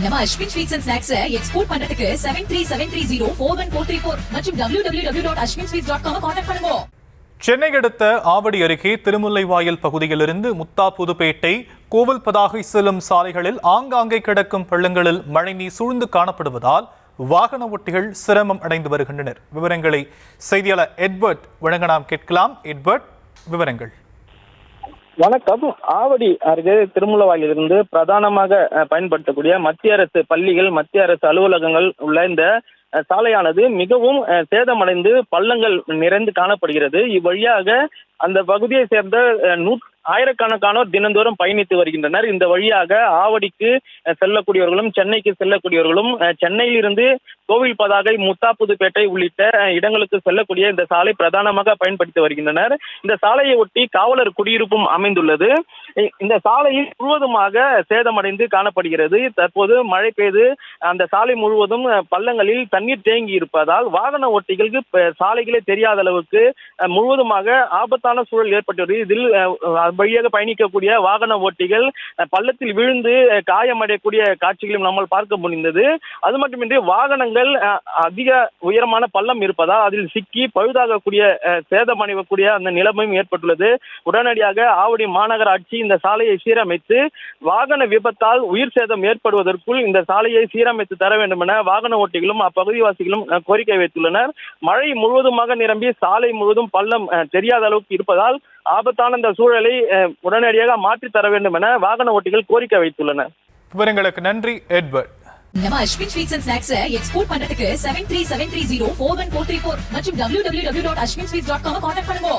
நம்ம Ashwin sweets and snacks export பண்றதுக்கு 7373041434 மற்றும் www.ashwinsweets.com கான்டாக்ட் பண்ணுங்க. சென்னை அடுத்த ஆவடி அருகே திருமுல்லைவாயல் பகுதியிலிருந்து முத்தாப்புதுப்பேட்டை கோவில் பதாகை செல்லும் சாலைகளில் ஆங்காங்கே கிடக்கும் பள்ளங்களில் மழைநீர் சூழ்ந்து காணப்படுவதால் வாகன ஓட்டிகள் சிரமம் அடைந்து வருகின்றனர். விவரங்களை செய்தியாளர் எட்வர்ட் வழங்க நாம் கேட்கலாம். எட்வர்ட், விவரங்கள். வணக்கம். ஆவடி அருகே திருமுல்லைவாயிலிருந்து பிரதானமாக பயன்படுத்தக்கூடிய மத்திய அரசு பள்ளிகள், மத்திய அரசு அலுவலகங்கள் உள்ள இந்த சாலையானது மிகவும் சேதமடைந்து பள்ளங்கள் நிறைந்து காணப்படுகிறது. இவ்வழியாக அந்த பகுதியை சேர்ந்த ஆயிரக்கணக்கானோர் தினந்தோறும் பயணித்து வருகின்றனர். இந்த வழியாக ஆவடிக்கு செல்லக்கூடியவர்களும் சென்னைக்கு செல்லக்கூடியவர்களும் சென்னையிலிருந்து கோவில் பதாகை, முத்தாப்புதுப்பேட்டை உள்ளிட்ட இடங்களுக்கு செல்லக்கூடிய இந்த சாலை பிரதானமாக பயன்படுத்தி வருகின்றனர். இந்த சாலையை ஒட்டி காவலர் குடியிருப்பும் அமைந்துள்ளது. இந்த சாலையில் முழுவதுமாக சேதமடைந்து காணப்படுகிறது. தற்போது மழை பெய்து அந்த சாலை முழுவதும் பள்ளங்களில் தண்ணீர் தேங்கி இருப்பதால் வாகன ஓட்டிகளுக்கு சாலைகளே தெரியாத அளவுக்கு முழுவதுமாக ஆபத்தான சூழல் ஏற்பட்டுள்ளது. இதில் வழியாக பயணிக்கக்கூடிய வாகன ஓட்டிகள் பள்ளத்தில் விழுந்து காயமடையக்கூடிய காட்சிகளையும் நம்மால் பார்க்க முடிந்தது. அது மட்டுமின்றி வாகனங்கள் அதிக உயரமான பள்ளம் இருப்பதால் அதில் சிக்கி பழுதாகக்கூடிய சேதமடையக்கூடிய அந்த நிலைமையும் ஏற்பட்டுள்ளது. உடனடியாக ஆவடி மாநகராட்சி இந்த சாலையை சீரமைத்து வாகன விபத்தால் உயிர் சேதம் ஏற்படுவதற்குள் இந்த சாலையை சீரமைத்து தர வேண்டும் என வாகன ஓட்டிகளும் அப்பகுதிவாசிகளும் கோரிக்கை வைத்துள்ளனர். மழை முழுவதுமாக நிரம்பி சாலை முழுவதும் பள்ளம் தெரியாத அளவுக்கு இருப்பதால் ஆபத்தான இந்த சூழலை உடனடியாக மாற்றி தர வேண்டும் என வாகன ஓட்டிகள் கோரிக்கை வைத்துள்ளனர். விவரங்களுக்கு நன்றி எட்வர்ட். நம்ம Ashwin sweets and snacks export பண்றதுக்கு 7373041434 மற்றும் www.ashwinsweets.com கான்டாக்ட் பண்ணுங்க.